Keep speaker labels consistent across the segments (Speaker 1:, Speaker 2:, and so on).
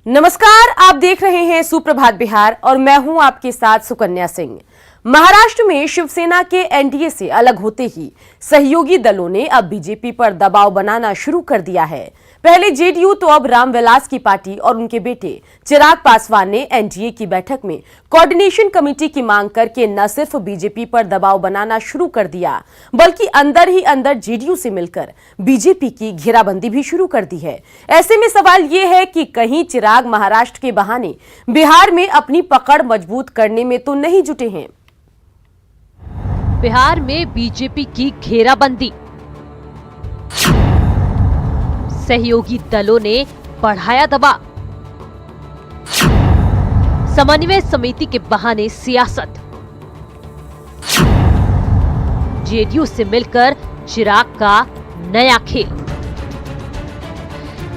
Speaker 1: नमस्कार, आप देख रहे हैं सुप्रभात बिहार और मैं हूं आपके साथ सुकन्या सिंह। महाराष्ट्र में शिवसेना के एनडीए से अलग होते ही सहयोगी दलों ने अब बीजेपी पर दबाव बनाना शुरू कर दिया है। पहले जेडीयू तो अब रामविलास की पार्टी और उनके बेटे चिराग पासवान ने एनडीए की बैठक में कोऑर्डिनेशन कमेटी की मांग करके न सिर्फ बीजेपी पर दबाव बनाना शुरू कर दिया, बल्कि अंदर ही अंदर जेडीयू से मिलकर बीजेपी की घेराबंदी भी शुरू कर दी है। ऐसे में सवाल ये है कि कहीं चिराग महाराष्ट्र के बहाने बिहार में अपनी पकड़ मजबूत करने में तो नहीं जुटे हैं।
Speaker 2: बिहार में बीजेपी की घेराबंदी, सहयोगी दलों ने बढ़ाया दबाव, समन्वय समिति के बहाने सियासत, जेडीयू से मिलकर चिराग का नया खेल।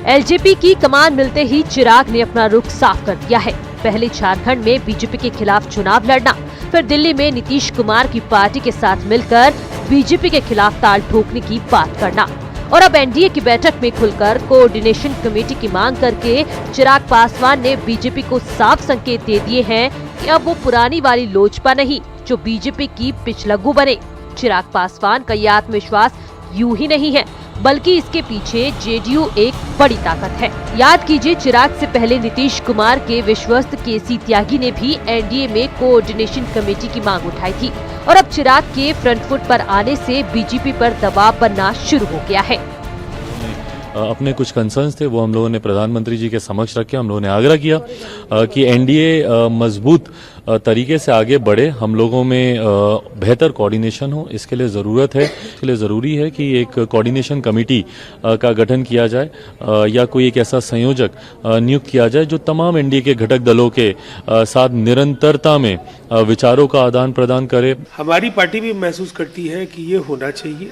Speaker 2: एलजेपी की कमान मिलते ही चिराग ने अपना रुख साफ कर दिया है। पहले झारखंड में बीजेपी के खिलाफ चुनाव लड़ना, फिर दिल्ली में नीतीश कुमार की पार्टी के साथ मिलकर बीजेपी के खिलाफ ताल ठोकने की बात करना, और अब एनडीए की बैठक में खुलकर कोऑर्डिनेशन कमेटी की मांग करके चिराग पासवान ने बीजेपी को साफ संकेत दे दिए हैं कि अब वो पुरानी वाली लोजपा नहीं जो बीजेपी की पिछलग्गू बने। चिराग पासवान का ये आत्मविश्वास यूं ही नहीं है, बल्कि इसके पीछे जेडीयू एक बड़ी ताकत है। याद कीजिए, चिराग से पहले नीतीश कुमार के विश्वस्त केसी त्यागी ने भी एनडीए में कोऑर्डिनेशन कमेटी की मांग उठाई थी, और अब चिराग के फ्रंट फुट पर आने से बीजेपी पर दबाव बनना शुरू हो गया है।
Speaker 3: अपने कुछ कंसर्न्स थे, वो हम लोगों ने प्रधानमंत्री जी के समक्ष रखे। हम लोगों ने आग्रह किया कि एनडीए मजबूत तरीके से आगे बढ़े, हम लोगों में बेहतर कोऑर्डिनेशन हो, इसके लिए ज़रूरत है। इसके लिए ज़रूरी है कि एक कोऑर्डिनेशन कमेटी का गठन किया जाए या कोई एक ऐसा संयोजक नियुक्त किया जाए जो तमाम एनडीए के घटक दलों के साथ निरंतरता में विचारों का आदान प्रदान करे।
Speaker 4: हमारी पार्टी भी महसूस करती है कि ये होना चाहिए।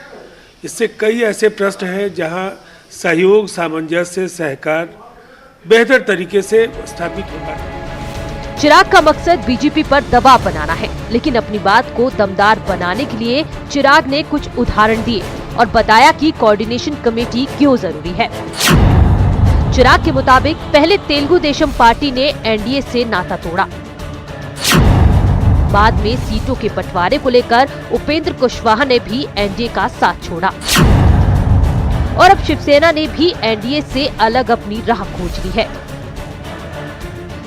Speaker 4: इससे कई ऐसे प्रश्न हैं जहां सहयोग, सामंजस्य, सहकार बेहतर तरीके से स्थापित होगा।
Speaker 2: चिराग का मकसद बीजेपी पर दबाव बनाना है, लेकिन अपनी बात को दमदार बनाने के लिए चिराग ने कुछ उदाहरण दिए और बताया कि कोऑर्डिनेशन कमेटी क्यों जरूरी है। चिराग के मुताबिक पहले तेलुगु देशम पार्टी ने एनडीए से नाता तोड़ा, बाद में सीटों के बंटवारे को लेकर उपेंद्र कुशवाहा ने भी एनडीए का साथ छोड़ा, और अब शिवसेना ने भी एनडीए से अलग अपनी राह खोज ली है।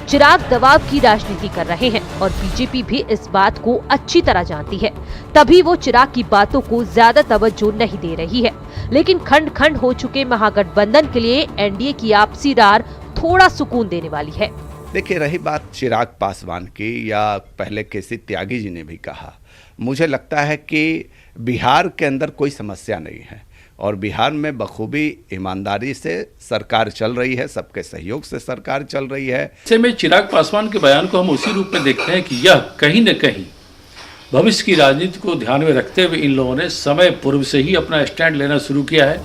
Speaker 2: चिराग दबाव की राजनीति कर रहे हैं और बीजेपी भी इस बात को अच्छी तरह जानती है, तभी वो चिराग की बातों को ज्यादा तवज्जो नहीं दे रही है। लेकिन खंड खंड हो चुके महागठबंधन के लिए एनडीए की आपसी रार थोड़ा सुकून देने वाली है।
Speaker 5: देखिए, रही बात चिराग पासवान की, या पहले केसी त्यागी जी ने भी कहा, मुझे लगता है कि बिहार के अंदर कोई समस्या नहीं है और बिहार में बखूबी ईमानदारी से सरकार चल रही है, सबके सहयोग से सरकार चल रही है।
Speaker 6: ऐसे में चिराग पासवान के बयान को हम उसी रूप में देखते हैं कि यह कहीं न कहीं भविष्य की राजनीति को ध्यान में रखते हुए इन लोगों ने समय पूर्व से ही अपना स्टैंड लेना शुरू किया है।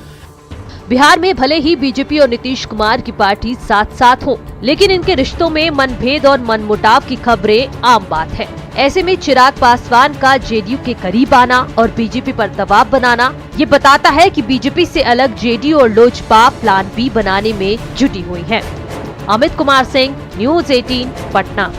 Speaker 2: बिहार में भले ही बीजेपी और नीतीश कुमार की पार्टी साथ साथ हो, लेकिन इनके रिश्तों में मनभेद और मनमुटाव की खबरें आम बात है। ऐसे में चिराग पासवान का जेडीयू के करीब आना और बीजेपी पर दबाव बनाना ये बताता है कि बीजेपी से अलग जेडीयू और लोजपा प्लान बी बनाने में जुटी हुई है। अमित कुमार सिंह, न्यूज़ 18, पटना।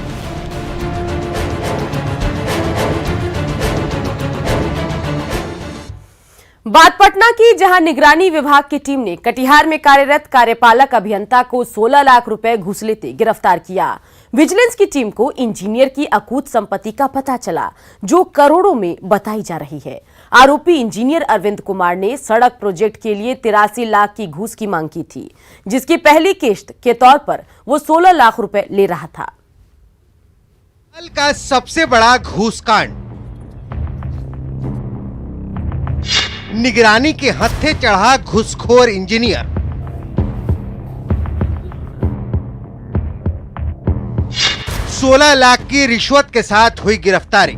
Speaker 1: बात पटना की, जहां निगरानी विभाग की टीम ने कटिहार में कार्यरत कार्यपालक अभियंता को 16 लाख रुपए घूस लेते गिरफ्तार किया। विजिलेंस की टीम को इंजीनियर की अकूत संपत्ति का पता चला, जो करोड़ों में बताई जा रही है। आरोपी इंजीनियर अरविंद कुमार ने सड़क प्रोजेक्ट के लिए 83 लाख की घूस की मांग की थी, जिसकी पहली किश्त के तौर पर वो 16 लाख रुपए ले रहा था।
Speaker 7: साल का सबसे बड़ा घूस कांड, निगरानी के हत्थे चढ़ा घूसखोर इंजीनियर। $16 लाख की रिश्वत के साथ हुई गिरफ्तारी।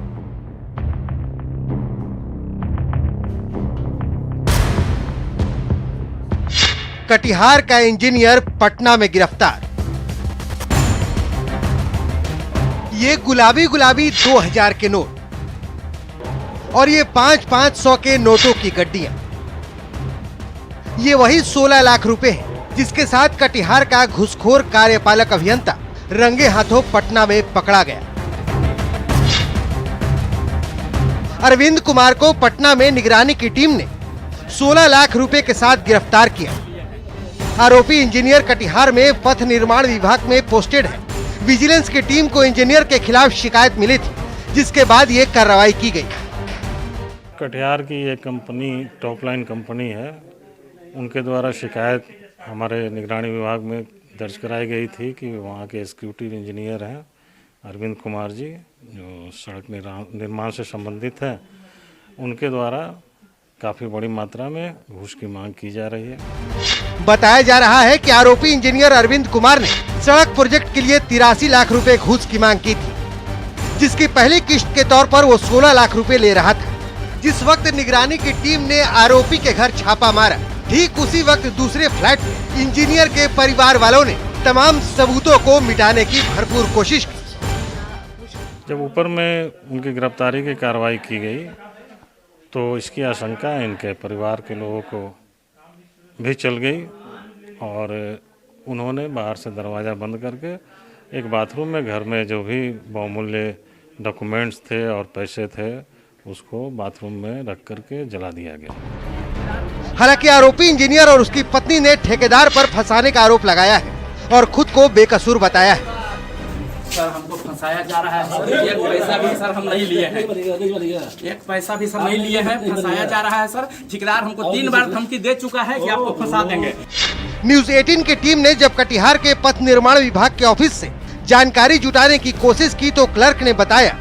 Speaker 7: कटिहार का इंजीनियर पटना में गिरफ्तार। ये गुलाबी 2000 के नोट और ये 500 के नोटों की गड्डियां, ये वही 16 लाख रुपए हैं जिसके साथ कटिहार का घूसखोर कार्यपालक अभियंता रंगे हाथों पटना में पकड़ा गया। अरविंद कुमार को पटना में निगरानी की टीम ने 16 लाख रुपए के साथ गिरफ्तार किया। आरोपी इंजीनियर कटिहार में पथ निर्माण विभाग में पोस्टेड है। विजिलेंस की टीम को इंजीनियर के खिलाफ शिकायत मिली थी, जिसके बाद ये कार्रवाई की गई।
Speaker 8: कटिहार की एक कंपनी टॉप लाइन कंपनी है, उनके द्वारा शिकायत हमारे निगरानी विभाग में दर्ज कराई गई थी कि वहाँ के एग्जीक्यूटिव इंजीनियर हैं अरविंद कुमार जी, जो सड़क निर्माण से संबंधित हैं, उनके द्वारा काफ़ी बड़ी मात्रा में घूस की मांग की जा रही है।
Speaker 7: बताया जा रहा है कि आरोपी इंजीनियर अरविंद कुमार ने सड़क प्रोजेक्ट के लिए 83 लाख रुपए घूस की मांग की थी, जिसकी पहली किश्त के तौर पर वो 16 लाख रुपए ले रहा था। जिस वक्त निगरानी की टीम ने आरोपी के घर छापा मारा, ठीक उसी वक्त दूसरे फ्लैट में इंजीनियर के परिवार वालों ने तमाम सबूतों को मिटाने की भरपूर कोशिश की।
Speaker 8: जब ऊपर में उनकी गिरफ्तारी की कार्रवाई की गई तो इसकी आशंका इनके परिवार के लोगों को भी चल गई और उन्होंने बाहर से दरवाज़ा बंद करके एक बाथरूम में घर में जो भी बहुमूल्य डॉक्यूमेंट्स थे और पैसे थे उसको बाथरूम में रख करके जला दिया गया।
Speaker 7: हालांकि आरोपी इंजीनियर और उसकी पत्नी ने ठेकेदार पर फंसाने का आरोप लगाया है और खुद को बेकसूर बताया है।
Speaker 9: सर हमको फंसाया जा रहा है, एक पैसा भी सर हम नहीं लिए हैं, एक पैसा भी सर नहीं लिए हैं, फंसाया जा रहा है सर। ठेकेदार हमको 3 बार धमकी दे चुका है कि आपको फंसा देंगे।
Speaker 7: न्यूज 18 की टीम ने जब कटिहार के पथ निर्माण विभाग के ऑफिस से जानकारी जुटाने की कोशिश की तो क्लर्क ने बताया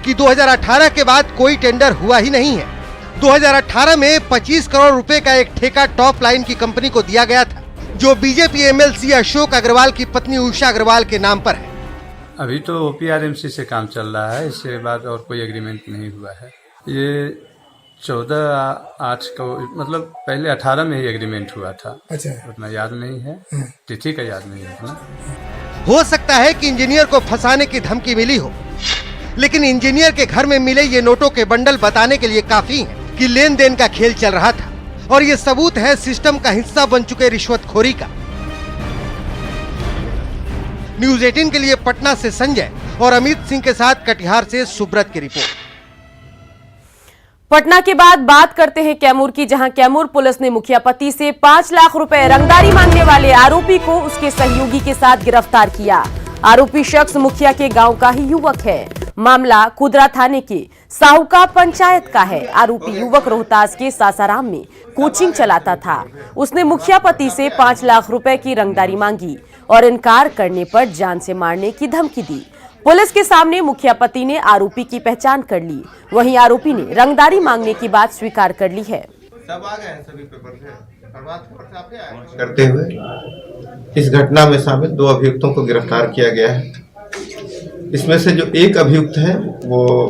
Speaker 7: कि 2018 के बाद कोई टेंडर हुआ ही नहीं है। 2018 में 25 करोड़ रुपए का एक ठेका टॉप लाइन की कंपनी को दिया गया था, जो बीजेपी एमएलसी अशोक अग्रवाल की पत्नी उषा अग्रवाल के नाम पर है।
Speaker 10: अभी तो OPRMC से काम चल रहा है, इसके बाद और कोई एग्रीमेंट नहीं हुआ है। ये 14/8 को, मतलब पहले 18 में ही एग्रीमेंट हुआ था। अच्छा, उतना याद नहीं है, तिथि का याद नहीं है उतना।
Speaker 7: हो सकता है कि इंजीनियर को फंसाने की धमकी मिली हो, लेकिन इंजीनियर के घर में मिले ये नोटों के बंडल बताने के लिए काफी है कि लेन देन का खेल चल रहा था और ये सबूत है सिस्टम का हिस्सा बन चुके रिश्वतखोरी का। न्यूज 18 के लिए पटना से संजय और अमित सिंह के साथ कटिहार से सुब्रत की रिपोर्ट।
Speaker 1: पटना के बाद बात करते हैं कैमूर की, जहां कैमूर पुलिस ने मुखिया पति से 5 लाख रुपए रंगदारी मांगने वाले आरोपी को उसके सहयोगी के साथ गिरफ्तार किया। आरोपी शख्स मुखिया के गांव का ही युवक है। मामला कुदरा थाने के साहुका पंचायत का है। आरोपी युवक रोहतास के सासाराम में कोचिंग चलाता था। उसने मुखिया पति से 5 लाख रुपए की रंगदारी मांगी और इनकार करने पर जान से मारने की धमकी दी। पुलिस के सामने मुखिया पति ने आरोपी की पहचान कर ली, वहीं आरोपी ने रंगदारी मांगने की बात स्वीकार कर ली है।
Speaker 11: सब आ गए हैं, सभी पेपर करते हुए इस घटना में शामिल 2 अभियुक्तों को गिरफ्तार किया गया है। इसमें से जो एक अभियुक्त है वो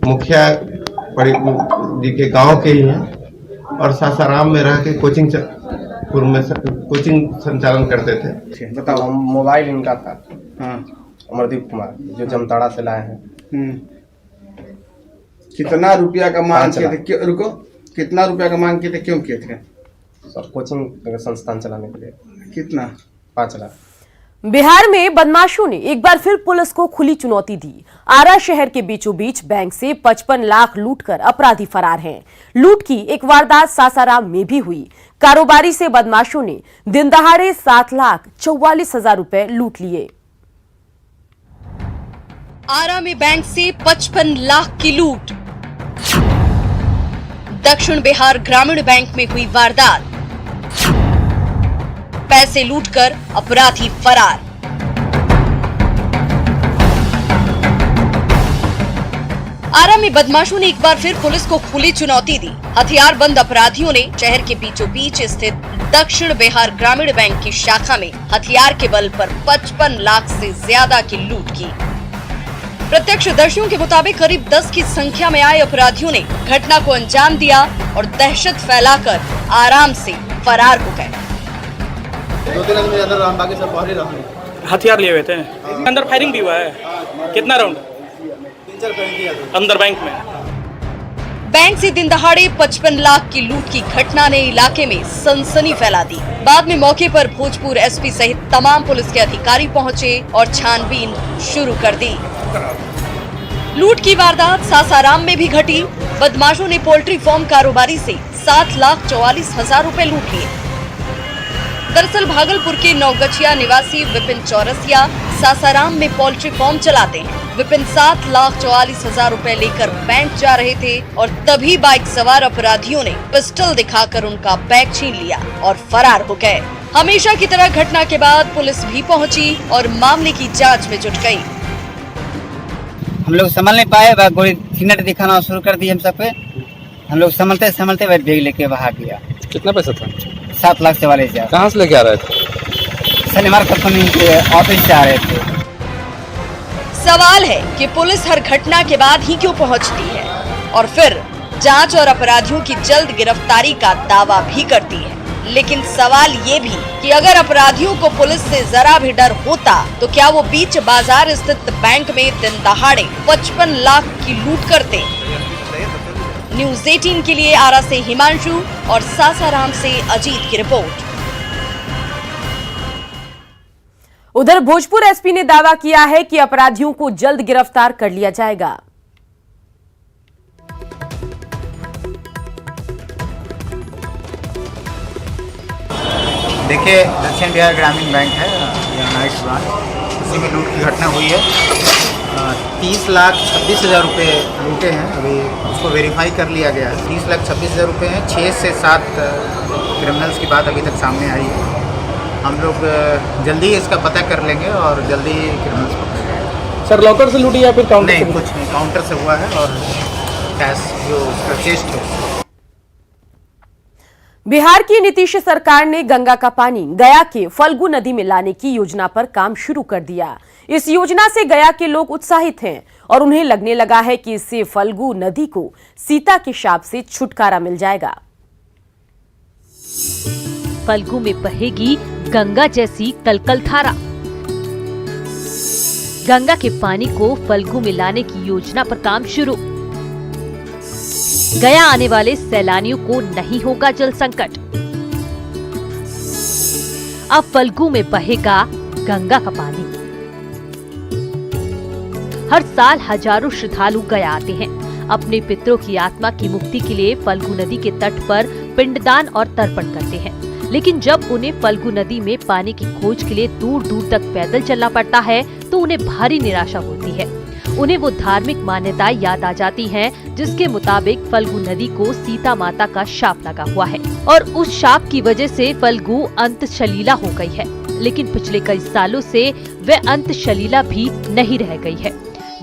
Speaker 11: मुखिया जी के गांव के ही हैं और सासाराम में रह के कोचिंग संचालन करते थे।
Speaker 12: बताओ, मोबाइल इनका था। हाँ, अमरदीप कुमार, जो जमताड़ा से लाए हैं।
Speaker 13: कितना रुपया का मांग किए थे? रुको, कितना रुपया का मांग किए थे, क्यों किए थे?
Speaker 12: सर, कोचिंग संस्थान चलाने के लिए।
Speaker 13: कितना?
Speaker 12: 5 लाख।
Speaker 1: बिहार में बदमाशों ने एक बार फिर पुलिस को खुली चुनौती दी। आरा शहर के बीचों बीच बैंक से 55 लाख लूटकर अपराधी फरार हैं। लूट की एक वारदात सासाराम में भी हुई। कारोबारी से बदमाशों ने दिन दहाड़े 7,44,000 रुपए लूट लिए।
Speaker 14: आरा में बैंक से 55 लाख की लूट। दक्षिण बिहार ग्रामीण बैंक में हुई वारदात। पैसे लूटकर अपराधी फरार। आरा में बदमाशों ने एक बार फिर पुलिस को खुली चुनौती दी। हथियारबंद अपराधियों ने शहर के बीचों बीच स्थित दक्षिण बिहार ग्रामीण बैंक की शाखा में हथियार के बल पर 55 लाख से ज्यादा की लूट की। प्रत्यक्षदर्शियों के मुताबिक करीब 10 की संख्या में आए अपराधियों ने घटना को अंजाम दिया और दहशत फैलाकर आराम से फरार हो गए।
Speaker 13: 2-3 आदमी अंदर रहा, बाकी सब बाहर ही रहे।
Speaker 9: हथियार लिए हुए थे। अंदर फायरिंग भी हुआ है। कितना राउंड?
Speaker 13: 3-4 फायरिंग किया था
Speaker 9: अंदर बैंक में।
Speaker 14: बैंक से दिन दहाड़े 55 लाख की लूट की घटना ने इलाके में सनसनी फैला दी। बाद में मौके पर भोजपुर एसपी सहित तमाम पुलिस के अधिकारी पहुंचे और छानबीन शुरू कर दी। लूट की वारदात सासाराम में भी घटी। बदमाशों ने पोल्ट्री फार्म कारोबारी से 7,44,000 रुपए लूट लिए। दरअसल भागलपुर के नौगछिया निवासी विपिन चौरसिया सासाराम में पोल्ट्री फार्म चलाते हैं। विपिन 7,44,000 रुपए लेकर बैंक जा रहे थे और तभी बाइक सवार अपराधियों ने पिस्टल दिखाकर उनका बैग छीन लिया और फरार हो गए। हमेशा की तरह घटना के बाद पुलिस भी पहुंची और मामले की जांच में जुट गई।
Speaker 15: हम लोग संभल नहीं पाए, गोली सिग्नल दिखाना शुरू कर दी हम सब पे। हम लोग संभलते बैग लेके बाहर गया।
Speaker 16: कितना पैसा था?
Speaker 15: 7,44,000।
Speaker 16: कहाँ से लेके आ रहे थे?
Speaker 15: शनिवार कंपनी के ऑफिस से आ रहे थे।
Speaker 14: सवाल है कि पुलिस हर घटना के बाद ही क्यों पहुंचती है और फिर जांच और अपराधियों की जल्द गिरफ्तारी का दावा भी करती है। लेकिन सवाल ये भी कि अगर अपराधियों को पुलिस से जरा भी डर होता तो क्या वो बीच बाजार स्थित बैंक में दिन दहाड़े 55 लाख की लूट करते। न्यूज़ 18 के लिए आरा से हिमांशु और सासाराम से अजीत की रिपोर्ट।
Speaker 1: उधर भोजपुर एसपी ने दावा किया है कि अपराधियों को जल्द गिरफ्तार कर लिया जाएगा।
Speaker 15: देखिए, दक्षिण बिहार ग्रामीण बैंक है, यह नाइट ब्रांच, उसी में लूट की घटना हुई है। 30,26,000 रुपये लूटे हैं। अभी उसको वेरीफाई कर लिया गया है। 30,26,000 रुपये हैं। 6 से 7 क्रिमिनल्स की बात अभी तक सामने आई है। हम लोग जल्दी इसका पता कर लेंगे और जल्दी क्रिमिनल्स पकड़ेंगे।
Speaker 12: सर लॉकर से लूटी या फिर काउंटर
Speaker 15: नहीं,
Speaker 12: से?
Speaker 15: कुछ नहीं, काउंटर से हुआ है और कैश जो उसका चेस्ट है।
Speaker 1: बिहार की नीतीश सरकार ने गंगा का पानी गया के फल्गु नदी में लाने की योजना पर काम शुरू कर दिया। इस योजना से गया के लोग उत्साहित हैं और उन्हें लगने लगा है कि इससे फल्गु नदी को सीता के शाप से छुटकारा मिल जाएगा।
Speaker 2: फल्गु में बहेगी गंगा जैसी कलकल धारा। गंगा के पानी को फल्गु में लाने की योजना पर काम शुरू। गया आने वाले सैलानियों को नहीं होगा जल संकट। अब फल्गु में बहेगा गंगा का पानी। हर साल हजारों श्रद्धालु गया आते हैं। अपने पितरों की आत्मा की मुक्ति के लिए फल्गु नदी के तट पर पिंडदान और तर्पण करते हैं। लेकिन जब उन्हें फल्गु नदी में पानी की खोज के लिए दूर दूर तक पैदल चलना पड़ता है तो उन्हें भारी निराशा होती है। उन्हें वो धार्मिक मान्यताएं याद आ जाती हैं जिसके मुताबिक फल्गु नदी को सीता माता का शाप लगा हुआ है और उस शाप की वजह से फल्गु अंत शलीला हो गई है। लेकिन पिछले कई सालों से वह अंत शलीला भी नहीं रह गई है।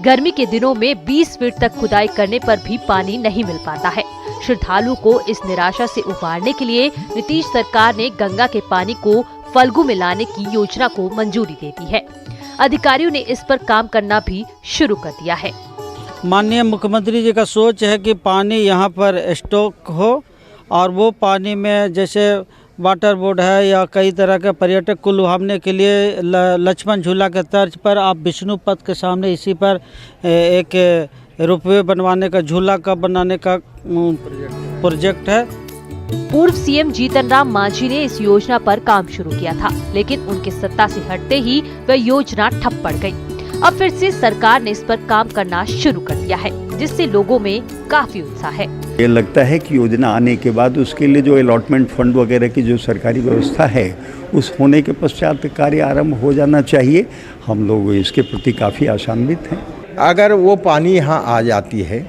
Speaker 2: गर्मी के दिनों में 20 फीट तक खुदाई करने पर भी पानी नहीं मिल पाता है। श्रद्धालुओं को इस निराशा से उबारने के लिए नीतीश सरकार ने गंगा के पानी को फल्गु में लाने की योजना को मंजूरी दे दी है। अधिकारियों ने इस पर काम करना भी शुरू कर दिया है।
Speaker 17: माननीय मुख्यमंत्री जी का सोच है कि पानी यहाँ पर स्टॉक हो और वो पानी में जैसे वाटर बोर्ड है या कई तरह के पर्यटक को लुभाने के लिए लक्ष्मण झूला के तर्ज पर आप विष्णु पथ के सामने इसी पर एक रोपवे बनवाने का, झूला का बनाने का प्रोजेक्ट है।
Speaker 2: पूर्व सीएम जीतन राम मांझी ने इस योजना पर काम शुरू किया था, लेकिन उनके सत्ता से हटते ही वह योजना ठप पड़ गई। अब फिर से सरकार ने इस पर काम करना शुरू कर दिया है, जिससे लोगों में काफी उत्साह है।
Speaker 18: ये लगता है कि योजना आने के बाद उसके लिए जो अलॉटमेंट फंड वगैरह की जो सरकारी व्यवस्था है उस होने के पश्चात कार्य आरंभ हो जाना चाहिए। हम लोग इसके प्रति काफ़ी आशान्वित हैं।
Speaker 19: अगर वो पानी यहाँ आ जाती है,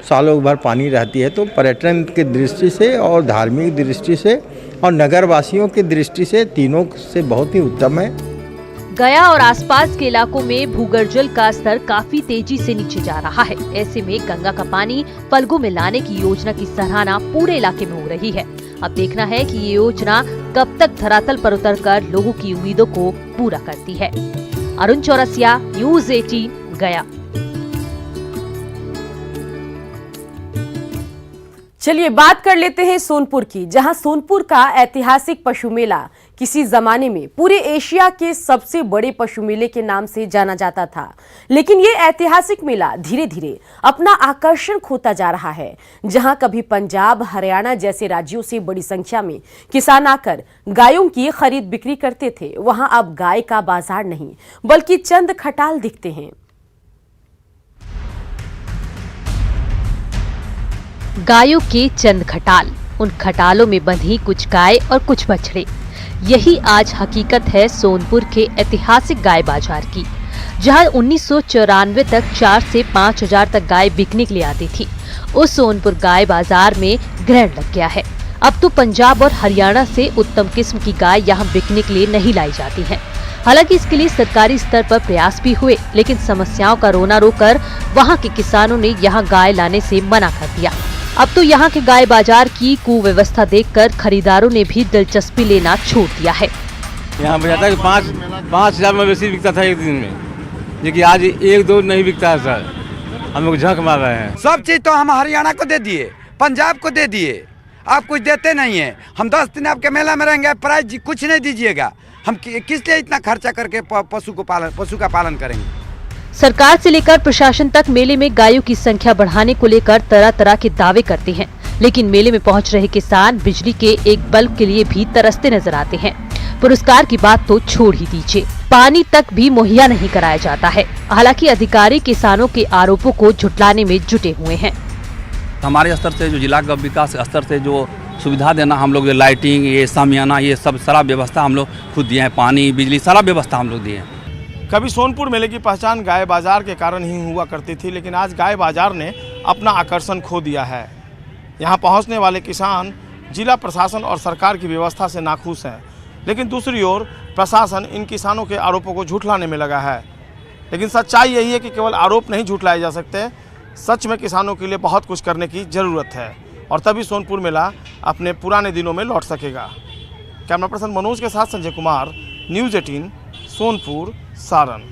Speaker 19: सालों भर पानी रहती है, तो पर्यटन की दृष्टि से और धार्मिक दृष्टि से और नगरवासियों की दृष्टि से तीनों से बहुत ही उत्तम है।
Speaker 2: गया और आसपास के इलाकों में भूगर्भजल का स्तर काफी तेजी से नीचे जा रहा है। ऐसे में गंगा का पानी फल्गु में लाने की योजना की सराहना पूरे इलाके में हो रही है। अब देखना है कि ये योजना कब तक धरातल पर उतरकर लोगों की उम्मीदों को पूरा करती है। अरुण चौरसिया, न्यूज़ 18, गया।
Speaker 1: चलिए बात कर लेते हैं सोनपुर की, जहां सोनपुर का ऐतिहासिक पशु मेला किसी जमाने में पूरे एशिया के सबसे बड़े पशु मेले के नाम से जाना जाता था, लेकिन ये ऐतिहासिक मेला धीरे धीरे अपना आकर्षण खोता जा रहा है। जहां कभी पंजाब, हरियाणा जैसे राज्यों से बड़ी संख्या में किसान आकर गायों की खरीद बिक्री करते थे, वहां अब गाय का बाजार नहीं बल्कि चंद खटाल दिखते हैं।
Speaker 2: गायों के चंद खटाल, उन खटालों में बंधी कुछ गाय और कुछ बछड़े। यही आज हकीकत है सोनपुर के ऐतिहासिक गाय बाजार की, जहां 1994 तक 4 से 5 हजार तक गाय बिकने के लिए आती थी। उस सोनपुर गाय बाजार में ग्रहण लग गया है। अब तो पंजाब और हरियाणा से उत्तम किस्म की गाय यहां बिकने के लिए नहीं लाई जाती हैं। हालांकि इसके लिए सरकारी स्तर पर प्रयास भी हुए, लेकिन समस्याओं का रोना रोकर वहां के किसानों ने यहां गाय लाने से मना कर दिया। अब तो यहाँ के गाय बाजार की कुव्यवस्था देखकर खरीदारों ने भी दिलचस्पी लेना छोड़ दिया है।
Speaker 20: यहाँ बजाता है 5 हजार मवेशी बिकता था एक दिन में, लेकिन आज 1-2 नहीं बिकता है सर। हम लोग झक मार रहे हैं।
Speaker 21: सब चीज तो हम हरियाणा को दे दिए, पंजाब को दे दिए, आप कुछ देते नहीं है। हम 10 दिन आपके मेला में रहेंगे, प्राइस कुछ नहीं दीजिएगा। हम किस लिए इतना खर्चा करके पशु का पालन करेंगे।
Speaker 2: सरकार से लेकर प्रशासन तक मेले में गायों की संख्या बढ़ाने को लेकर तरह तरह के दावे करते हैं, लेकिन मेले में पहुंच रहे किसान बिजली के एक बल्ब के लिए भी तरसते नजर आते हैं। पुरस्कार की बात तो छोड़ ही दीजिए, पानी तक भी मुहैया नहीं कराया जाता है। हालांकि अधिकारी किसानों के आरोपों को झुटलाने में जुटे हुए हैं।
Speaker 22: हमारे स्तर से जो जिला विकास स्तर से जो सुविधा देना, हम लोग लाइटिंग, ये सामियाना, ये सब सारा व्यवस्था हम लोग खुद दिए हैं। पानी, बिजली, सारा व्यवस्था हम लोग दिए हैं।
Speaker 12: कभी सोनपुर मेले की पहचान गाय बाजार के कारण ही हुआ करती थी, लेकिन आज गाय बाजार ने अपना आकर्षण खो दिया है। यहाँ पहुँचने वाले किसान जिला प्रशासन और सरकार की व्यवस्था से नाखुश हैं, लेकिन दूसरी ओर प्रशासन इन किसानों के आरोपों को झुठलाने में लगा है। लेकिन सच्चाई यही है कि केवल आरोप नहीं झुठलाए जा सकते, सच में किसानों के लिए बहुत कुछ करने की ज़रूरत है, और तभी सोनपुर मेला अपने पुराने दिनों में लौट सकेगा। कैमरा पर्सन मनोज के साथ संजय कुमार, न्यूज़ 18, सोनपुर, सारण।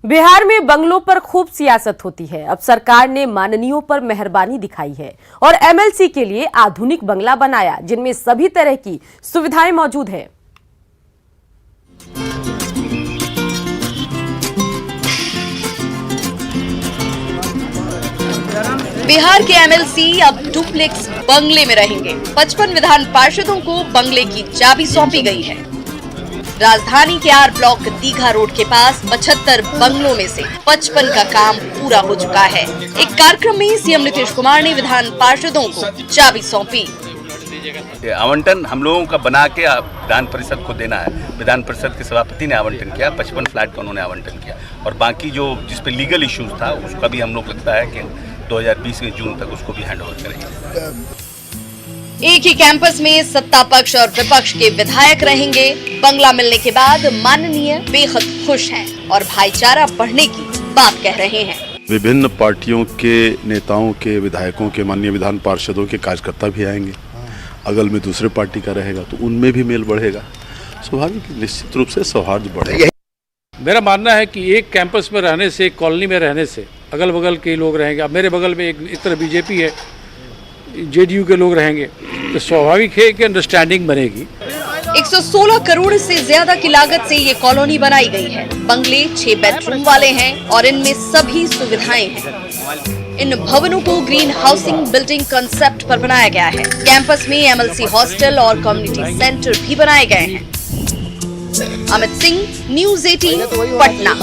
Speaker 1: बिहार में बंगलों पर खूब सियासत होती है। अब सरकार ने माननीयों पर मेहरबानी दिखाई है और एमएलसी के लिए आधुनिक बंगला बनाया, जिनमें सभी तरह की सुविधाएं मौजूद है।
Speaker 14: बिहार के एमएलसी अब डुप्लेक्स बंगले में रहेंगे। 55 विधान पार्षदों को बंगले की चाबी सौंपी गई है। राजधानी के आर ब्लॉक दीघा रोड के पास 75 बंगलों में से 55 का काम पूरा हो चुका है। एक कार्यक्रम में सीएम नीतीश कुमार ने विधान पार्षदों को चाबी सौंपी।
Speaker 5: आवंटन हम लोगों का बना के विधान परिषद को देना है। विधान परिषद के सभापति ने आवंटन किया, 55 फ्लैट का उन्होंने आवंटन किया, और बाकी जो जिस पे लीगल इश्यूज था उसका भी हम लोग लगता है कि 2020 के जून तक उसको भी हैंड ओवर करेंगे।
Speaker 14: एक ही कैंपस में सत्ता पक्ष और विपक्ष के विधायक रहेंगे। बंगला मिलने के बाद माननीय बेहद खुश हैं और भाईचारा बढ़ने की बात कह रहे हैं।
Speaker 23: विभिन्न पार्टियों के नेताओं के, विधायकों के, माननीय विधान पार्षदों के कार्यकर्ता भी आएंगे। अगल में दूसरे पार्टी का रहेगा तो उनमें भी मेल बढ़ेगा। स्वाभाविक निश्चित रूप से सौहार्द बढ़ेगा।
Speaker 6: मेरा मानना है कि एक कैंपस में रहने से, एक कॉलोनी में रहने से अगल बगल के लोग रहेंगे। अब मेरे बगल में एक तरफ बीजेपी है, जेडीयू के लोग रहेंगे, तो स्वाभाविक है कि अंडरस्टैंडिंग बनेगी।
Speaker 14: 116 करोड़ से ज्यादा की लागत से ये कॉलोनी बनाई गई है। बंगले 6 बेडरूम वाले हैं और इनमें सभी सुविधाएं हैं। इन भवनों को ग्रीन हाउसिंग बिल्डिंग कंसेप्ट पर बनाया गया है। कैंपस में एमएलसी हॉस्टल और कम्युनिटी सेंटर भी बनाए गए हैं। अमित सिंह, न्यूज़ 18, पटना।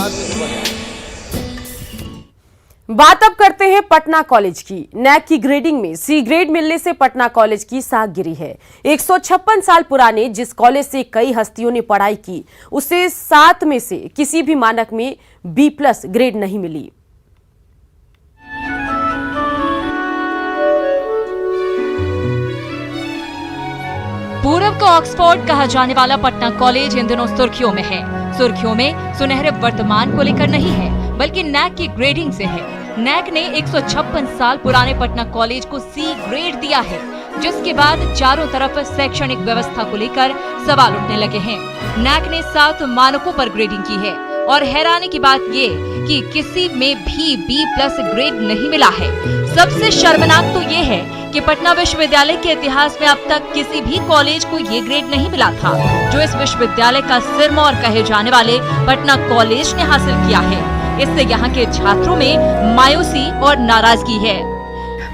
Speaker 1: बात अब करते हैं पटना कॉलेज की। नैक की ग्रेडिंग में सी ग्रेड मिलने से पटना कॉलेज की साख गिरी है। 156 साल पुराने जिस कॉलेज से कई हस्तियों ने पढ़ाई की, उसे 7 में से किसी भी मानक में B+ ग्रेड नहीं मिली।
Speaker 24: पूरब का ऑक्सफोर्ड कहा जाने वाला पटना कॉलेज इन दिनों सुर्खियों में है। सुर्खियों में सुनहरे वर्तमान को लेकर नहीं है, बल्कि नैक की ग्रेडिंग से है। नैक ने 156 साल पुराने पटना कॉलेज को C ग्रेड दिया है, जिसके बाद चारों तरफ शैक्षणिक व्यवस्था को लेकर सवाल उठने लगे हैं। नैक ने 7 मानकों पर ग्रेडिंग की है। और हैरानी की बात ये कि किसी में भी B+ ग्रेड नहीं मिला है। सबसे शर्मनाक तो ये है कि पटना विश्वविद्यालय के इतिहास में अब तक किसी भी कॉलेज को ये ग्रेड नहीं मिला था, जो इस विश्वविद्यालय का सिरमौर कहे जाने वाले पटना कॉलेज ने हासिल किया है। इससे यहाँ के छात्रों में मायूसी और नाराजगी है।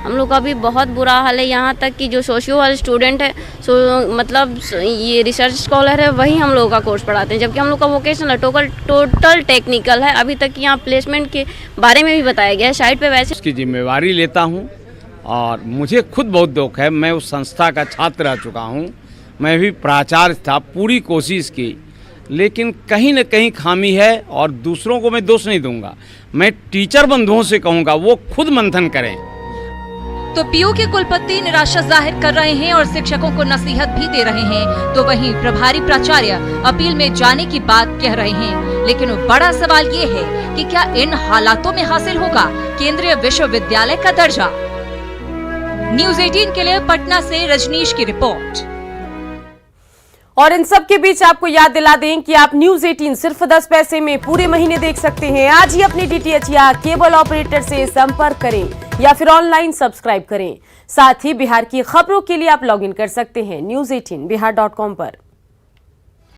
Speaker 3: हम लोग का भी बहुत बुरा हाल है, यहाँ तक कि जो सोशियो वाले स्टूडेंट है मतलब ये रिसर्च स्कॉलर है वही हम लोगों का कोर्स पढ़ाते हैं, जबकि हम लोग का वोकेशनल टोटल टेक्निकल है। अभी तक यहाँ प्लेसमेंट के बारे में भी बताया गया है साइट पे। वैसे
Speaker 4: उसकी जिम्मेवारी लेता हूँ और मुझे खुद बहुत दुख है। मैं उस संस्था का छात्र रह चुका हूँ, मैं भी प्राचार्य था, पूरी कोशिश की, लेकिन कहीं न कहीं खामी है और दूसरों को मैं दोष नहीं दूंगा। मैं टीचर बंधुओं से कहूँगा वो खुद मंथन करें।
Speaker 24: तो पीयू के कुलपति निराशा जाहिर कर रहे हैं और शिक्षकों को नसीहत भी दे रहे हैं, तो वहीं प्रभारी प्राचार्य अपील में जाने की बात कह रहे हैं। लेकिन बड़ा सवाल ये है कि क्या इन हालातों में हासिल होगा केंद्रीय विश्वविद्यालय का दर्जा। न्यूज़ 18 के लिए पटना से रजनीश की रिपोर्ट।
Speaker 1: और इन सब के बीच आपको याद दिला दें कि आप न्यूज़ 18 सिर्फ 10 पैसे में पूरे महीने देख सकते हैं। आज ही अपनी DTH या केबल ऑपरेटर से संपर्क करें या फिर ऑनलाइन सब्सक्राइब करें। साथ ही बिहार की खबरों के लिए आप लॉगिन कर सकते हैं news18bihar.com पर।